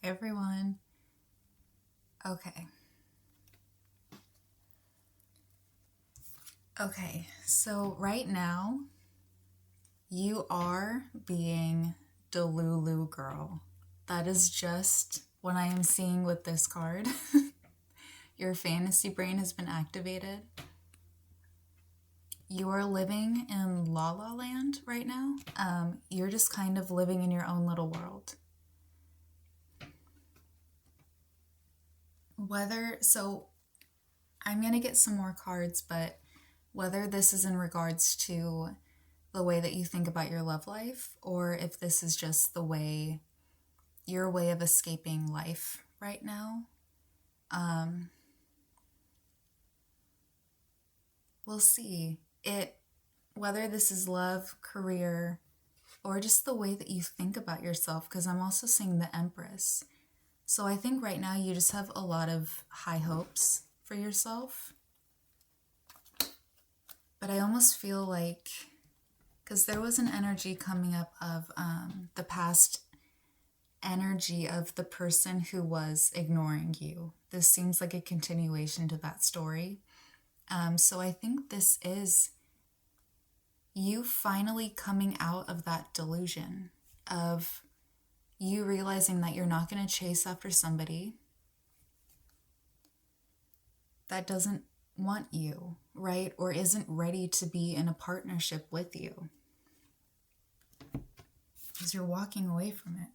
Hi everyone. Okay. So right now, you are being Delulu girl. That is just what I am seeing with this card. Your fantasy brain has been activated. You are living in La La Land right now. You're just kind of living in your own little world. I'm going to get some more cards, but whether this is in regards to the way that you think about your love life, or if this is just your way of escaping life right now, we'll see. Whether this is love, career, or just the way that you think about yourself, because I'm also seeing the Empress. So I think right now you just have a lot of high hopes for yourself. But I almost feel like, because there was an energy coming up of the past energy of the person who was ignoring you. This seems like a continuation to that story. So I think this is you finally coming out of that delusion of you realizing that you're not going to chase after somebody that doesn't want you, right? Or isn't ready to be in a partnership with you. Because you're walking away from it.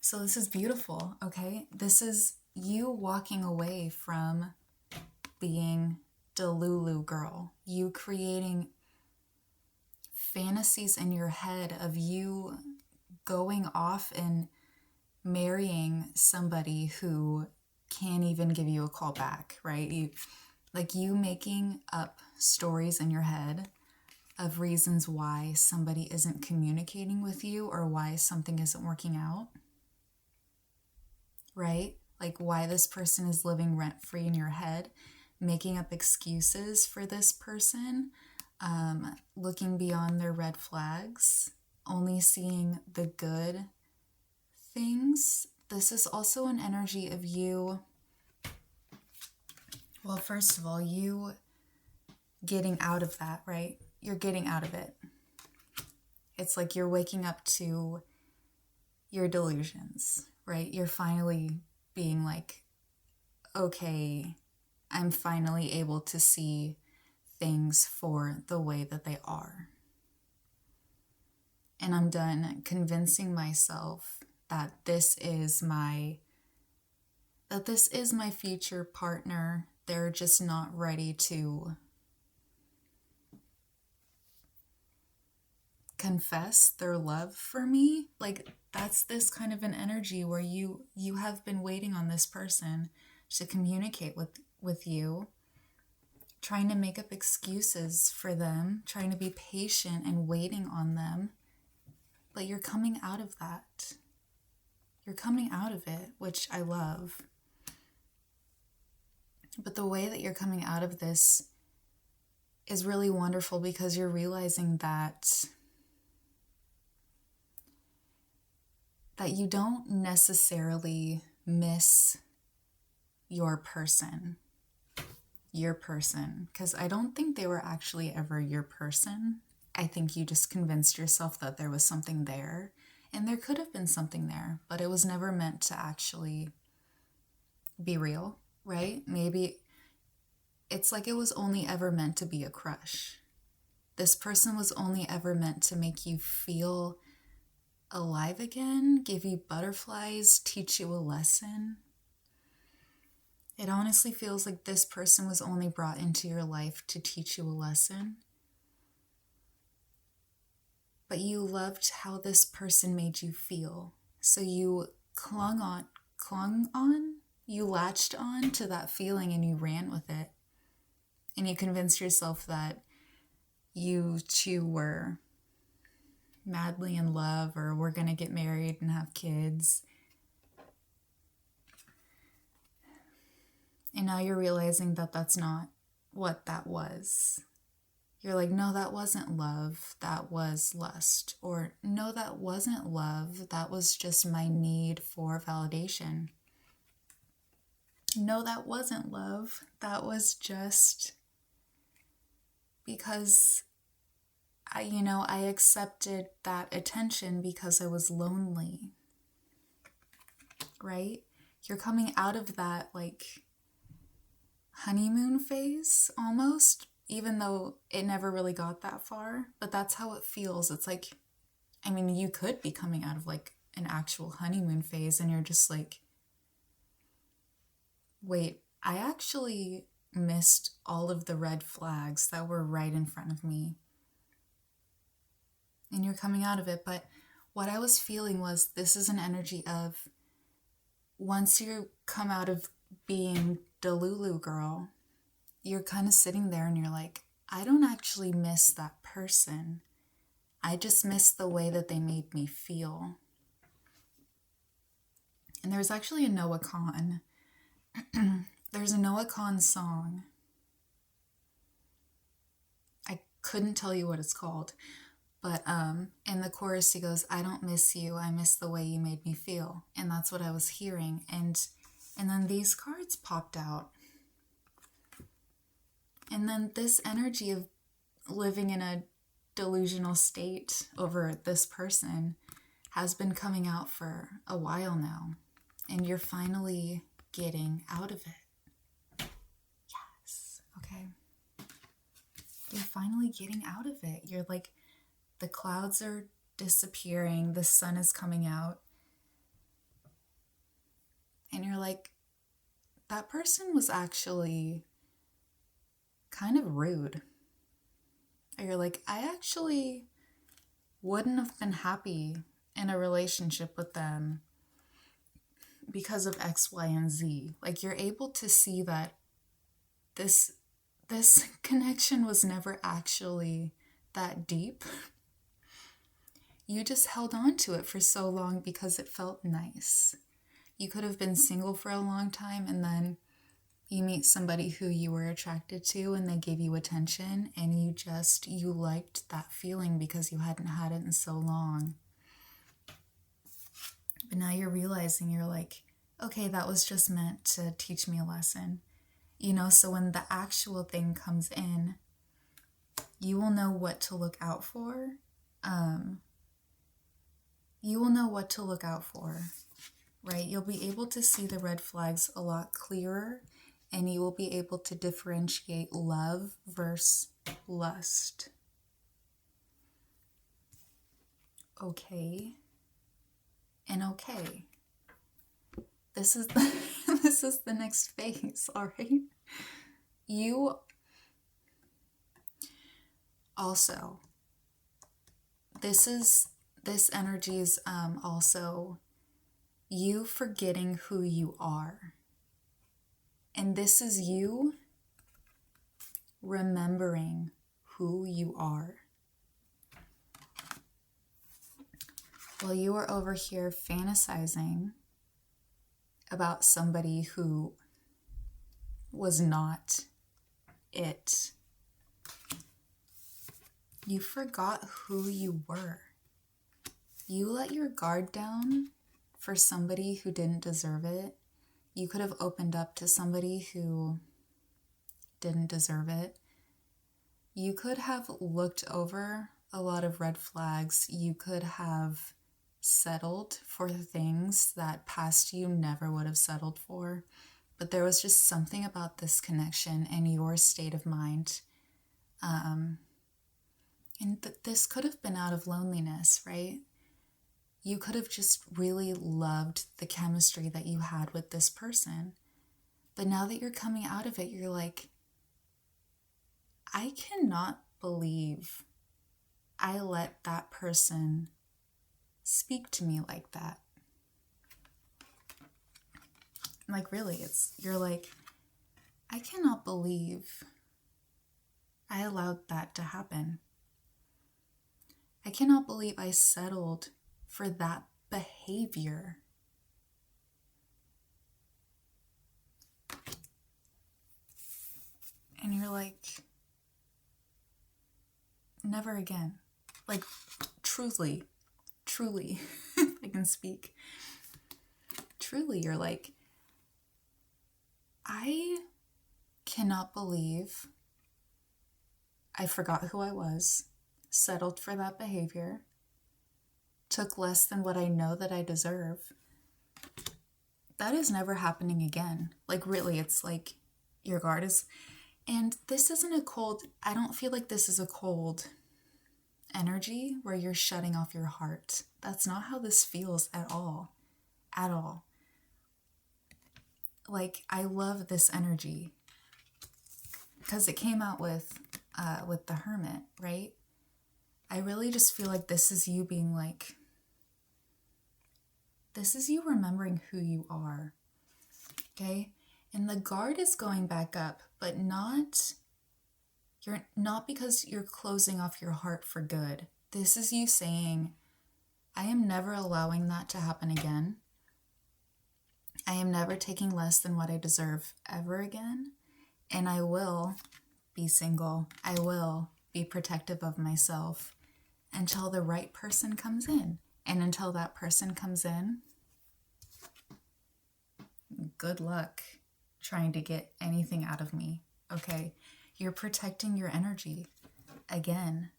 So this is beautiful, okay? This is you walking away from being Delulu girl. You creating fantasies in your head of you going off and marrying somebody who can't even give you a call back, right? You making up stories in your head of reasons why somebody isn't communicating with you or why something isn't working out, right? Like why this person is living rent-free in your head, making up excuses for this person, looking beyond their red flags, only seeing the good things. This is also an energy of you. Well, first of all, you getting out of that, right? You're getting out of it. It's like you're waking up to your delusions, right? You're finally being like, okay, I'm finally able to see things for the way that they are. And I'm done convincing myself that this is my future partner. They're just not ready to confess their love for me. Like that's this kind of an energy where you have been waiting on this person to communicate with you, trying to make up excuses for them, trying to be patient and waiting on them. But you're coming out of that. You're coming out of it, which I love. But the way that you're coming out of this is really wonderful because you're realizing that you don't necessarily miss your person, because I don't think they were actually ever your person. I think you just convinced yourself that there was something there, and there could have been something there, but it was never meant to actually be real, right? Maybe it's like it was only ever meant to be a crush. This person was only ever meant to make you feel alive again, give you butterflies, teach you a lesson. It honestly feels like this person was only brought into your life to teach you a lesson. But you loved how this person made you feel. So you clung on, you latched on to that feeling and you ran with it. And you convinced yourself that you two were madly in love or were going to get married and have kids. And now you're realizing that that's not what that was. You're like, no, that wasn't love, that was lust. Or no, that wasn't love, that was just my need for validation. No, that wasn't love, that was just because I accepted that attention because I was lonely, right? You're coming out of that like honeymoon phase almost, even though it never really got that far, but that's how it feels. It's like, you could be coming out of like an actual honeymoon phase and you're just like, wait, I actually missed all of the red flags that were right in front of me. And you're coming out of it, but what I was feeling was this is an energy of once you come out of being Delulu girl, you're kind of sitting there and you're like, I don't actually miss that person. I just miss the way that they made me feel. And there's actually a Noah Kahan. There's a Noah Kahan song. I couldn't tell you what it's called. But in the chorus, he goes, I don't miss you. I miss the way you made me feel. And that's what I was hearing. And then these cards popped out. And then this energy of living in a delusional state over this person has been coming out for a while now. And you're finally getting out of it. Yes. Okay. You're finally getting out of it. You're like, the clouds are disappearing. The sun is coming out. And you're like, that person was actually kind of rude. Or you're like, I actually wouldn't have been happy in a relationship with them because of X, Y, and Z. Like, you're able to see that this connection was never actually that deep. You just held on to it for so long because it felt nice. You could have been single for a long time and then you meet somebody who you were attracted to and they gave you attention and you liked that feeling because you hadn't had it in so long. But now you're realizing, you're like, okay, that was just meant to teach me a lesson. So when the actual thing comes in, you will know what to look out for. Right? You'll be able to see the red flags a lot clearer, and you will be able to differentiate love versus lust. Okay. And okay. This is the next phase, all right? You also, this energy is also you forgetting who you are. And this is you remembering who you are. While you are over here fantasizing about somebody who was not it, you forgot who you were. You let your guard down for somebody who didn't deserve it. You could have opened up to somebody who didn't deserve it. You could have looked over a lot of red flags. You could have settled for things that past you never would have settled for. But there was just something about this connection and your state of mind. And this could have been out of loneliness, right? You could have just really loved the chemistry that you had with this person. But now that you're coming out of it, you're like, I cannot believe I let that person speak to me like that. Like, really, you're like, I cannot believe I allowed that to happen. I cannot believe I settled for that behavior. And you're like, never again. Like, truly, if I can speak. Truly, you're like, I cannot believe I forgot who I was, settled for that behavior, took less than what I know that I deserve. That is never happening again. Like, really, it's like your guard is... And this isn't a cold... I don't feel like this is a cold energy where you're shutting off your heart. That's not how this feels at all. At all. Like, I love this energy because it came out with the Hermit, right? I really just feel like this is you being like, this is you remembering who you are, okay? And the guard is going back up, but not because you're closing off your heart for good. This is you saying, I am never allowing that to happen again. I am never taking less than what I deserve ever again. And I will be single. I will be protective of myself until the right person comes in. And until that person comes in, good luck trying to get anything out of me, okay? You're protecting your energy. Again,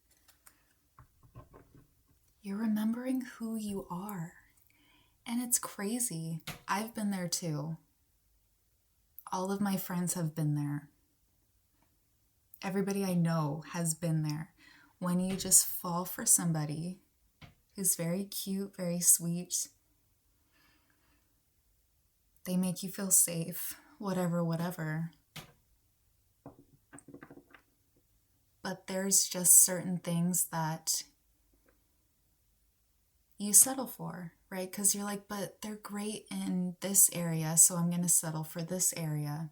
you're remembering who you are. And it's crazy. I've been there too. All of my friends have been there. Everybody I know has been there. When you just fall for somebody who's very cute, very sweet, they make you feel safe, whatever. But there's just certain things that you settle for, right? Because you're like, but they're great in this area, so I'm going to settle for this area.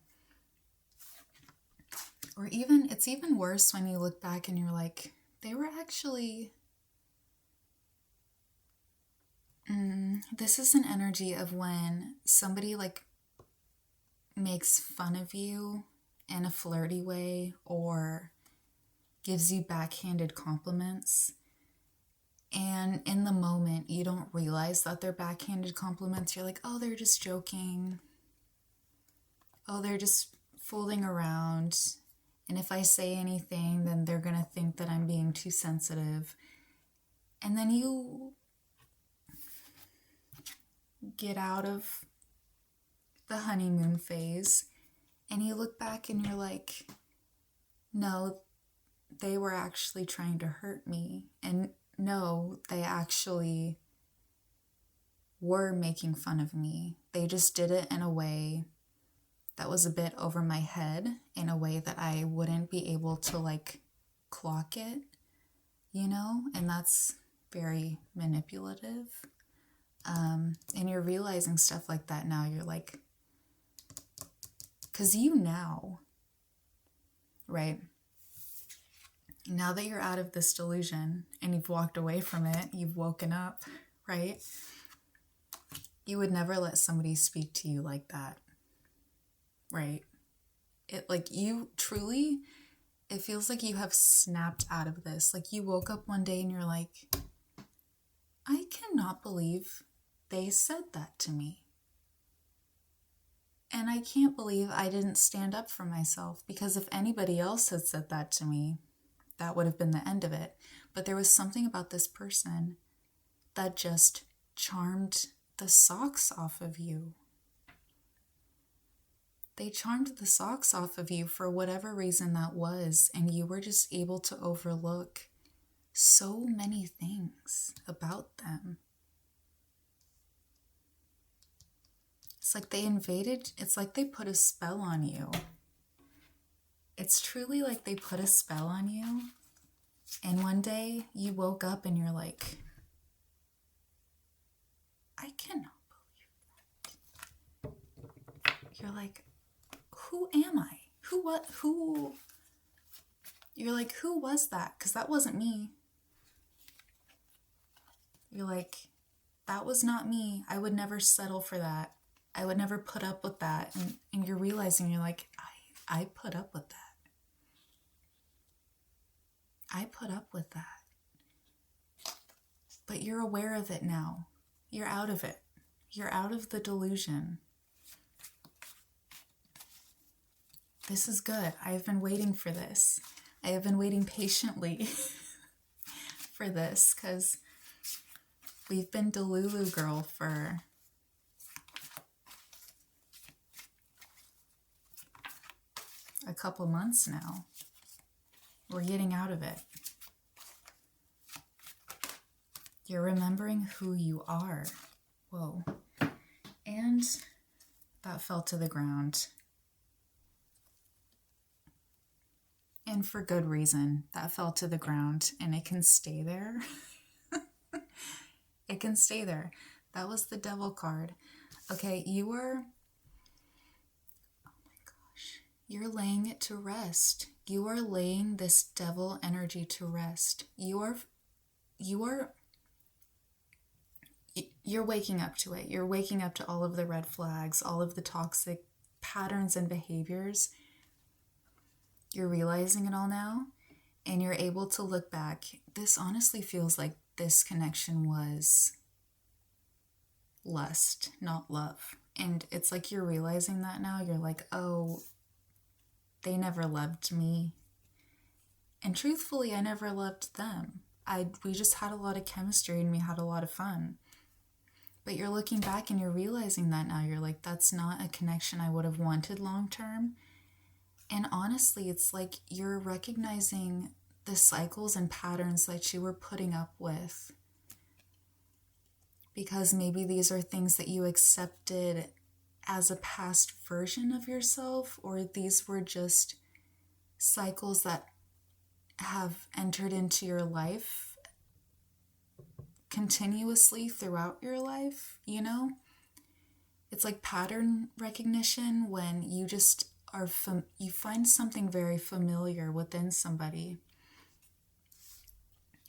Or even, it's even worse when you look back and you're like, they were actually... this is an energy of when somebody like makes fun of you in a flirty way or gives you backhanded compliments. And in the moment, you don't realize that they're backhanded compliments. You're like, oh, they're just joking. Oh, they're just fooling around. And if I say anything, then they're going to think that I'm being too sensitive. And then you get out of the honeymoon phase and you look back and you're like, no, they were actually trying to hurt me. And no, they actually were making fun of me. They just did it in a way that was a bit over my head, in a way that I wouldn't be able to like clock it, you know? And that's very manipulative. And you're realizing stuff like that now. You're like, because you now, right? Now that you're out of this delusion and you've walked away from it, you've woken up, right? You would never let somebody speak to you like that, right? It like you truly, it feels like you have snapped out of this. Like you woke up one day and you're like, I cannot believe they said that to me. And I can't believe I didn't stand up for myself, because if anybody else had said that to me, that would have been the end of it. But there was something about this person that just charmed the socks off of you. They charmed the socks off of you for whatever reason that was, and you were just able to overlook so many things about them. It's like they invaded, it's like they put a spell on you. It's truly like they put a spell on you. And one day you woke up and you're like, I cannot believe that. You're like, who am I? Who? You're like, who was that? Because that wasn't me. You're like, that was not me. I would never settle for that. I would never put up with that. And you're realizing, you're like, I put up with that. I put up with that. But you're aware of it now. You're out of it. You're out of the delusion. This is good. I have been waiting for this. I have been waiting patiently for this because we've been Delulu girl for a couple months now. We're getting out of it. You're remembering who you are. Whoa. And that fell to the ground. And for good reason. That fell to the ground and it can stay there. It can stay there. That was the devil card. Okay, you're laying it to rest. You are laying this devil energy to rest. You're waking up to it. You're waking up to all of the red flags, all of the toxic patterns and behaviors. You're realizing it all now, and you're able to look back. This honestly feels like this connection was lust, not love. And it's like you're realizing that now. You're like, oh, they never loved me. And truthfully, I never loved them. We just had a lot of chemistry and we had a lot of fun. But you're looking back and you're realizing that now. You're like, that's not a connection I would have wanted long term. And honestly, it's like you're recognizing the cycles and patterns that you were putting up with. Because maybe these are things that you accepted as a past version of yourself, or these were just cycles that have entered into your life continuously throughout your life, you know? It's like pattern recognition when you just you find something very familiar within somebody.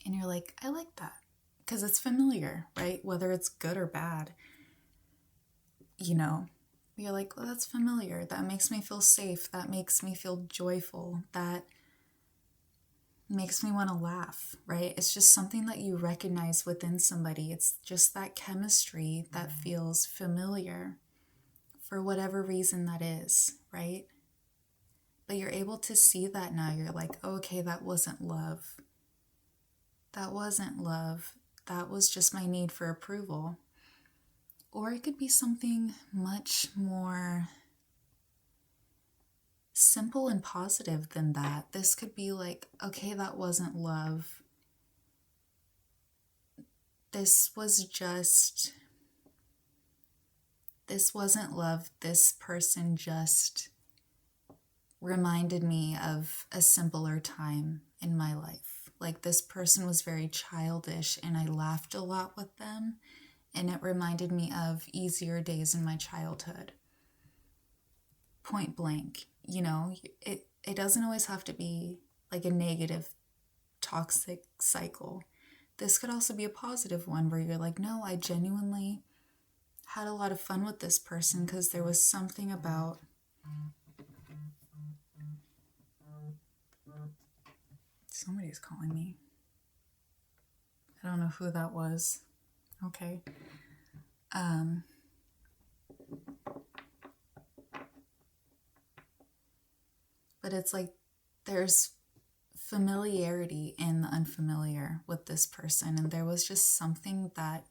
And you're like, I like that. Because it's familiar, right? Whether it's good or bad. You know, you're like, well, that's familiar. That makes me feel safe. That makes me feel joyful. That makes me want to laugh, right? It's just something that you recognize within somebody. It's just that chemistry that feels familiar for whatever reason that is, right? But you're able to see that now. You're like, oh, okay, that wasn't love. That wasn't love. That was just my need for approval. Or it could be something much more simple and positive than that. This could be like, okay, that wasn't love. This wasn't love. This person just reminded me of a simpler time in my life. Like this person was very childish and I laughed a lot with them. And it reminded me of easier days in my childhood. Point blank, you know, it doesn't always have to be like a negative, toxic cycle. This could also be a positive one where you're like, no, I genuinely had a lot of fun with this person because there was something about... Somebody's calling me. I don't know who that was. Okay. But it's like there's familiarity in the unfamiliar with this person, and there was just something that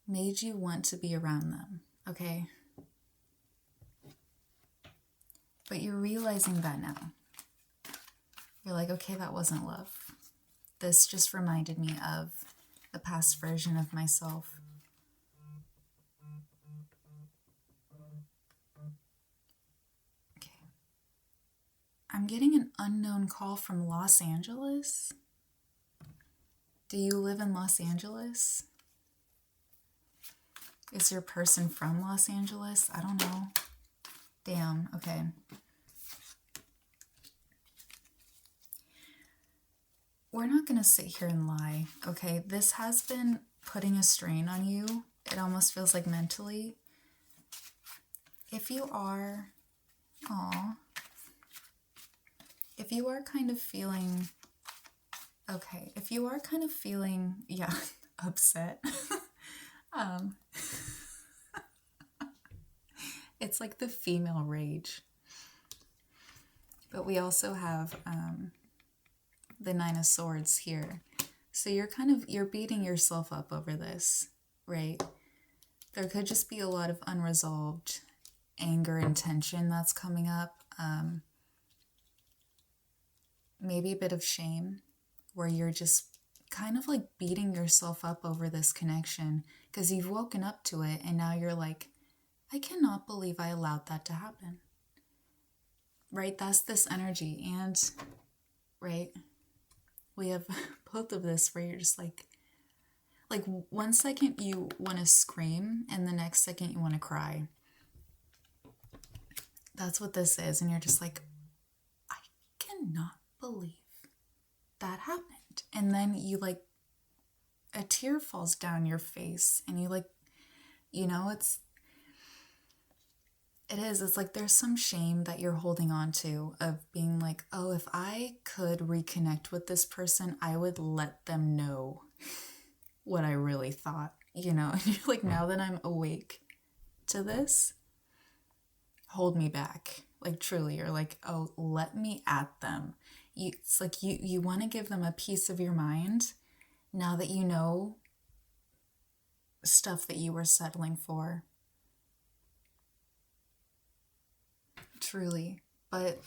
made you want to be around them, okay? But you're realizing that now. You're like, okay, that wasn't love. This just reminded me of the past version of myself. Okay. I'm getting an unknown call from Los Angeles. Do you live in Los Angeles? Is your person from Los Angeles? I don't know. Damn, okay. We're not going to sit here and lie, okay? This has been putting a strain on you. It almost feels like mentally. If you are kind of feeling Okay, if you are kind of feeling, yeah, upset, um, it's like the female rage. But we also have the Nine of Swords here. So you're beating yourself up over this, right? There could just be a lot of unresolved anger and tension that's coming up. Maybe a bit of shame where you're just kind of like beating yourself up over this connection because you've woken up to it and now you're like, I cannot believe I allowed that to happen. Right? That's this energy. And, right, we have both of this where you're just like 1 second you want to scream and the next second you want to cry. That's what this is. And you're just like, I cannot believe that happened. And then you like, a tear falls down your face and you like, it's like there's some shame that you're holding on to of being like, oh, if I could reconnect with this person, I would let them know what I really thought, and you're like, now that I'm awake to this, hold me back. Like truly, you're like, oh, let me at them. It's like you want to give them a piece of your mind now that you know stuff that you were settling for. Truly. But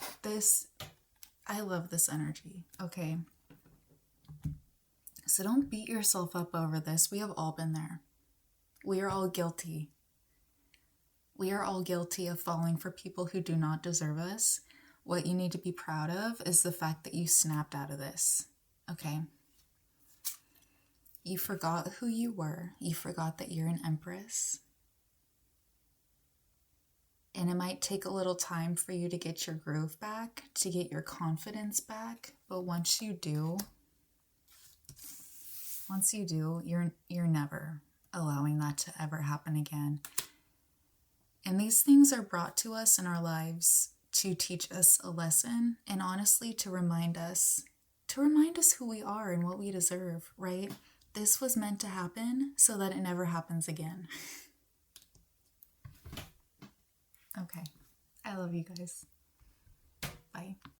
I love this energy, okay? So don't beat yourself up over this. We have all been there. We are all guilty. We are all guilty of falling for people who do not deserve us. What you need to be proud of is the fact that you snapped out of this, okay? You forgot who you were. You forgot that you're an empress. And it might take a little time for you to get your groove back, to get your confidence back. But once you do, you're never allowing that to ever happen again. And these things are brought to us in our lives to teach us a lesson and honestly to remind us who we are and what we deserve, right? This was meant to happen so that it never happens again. Okay. I love you guys. Bye.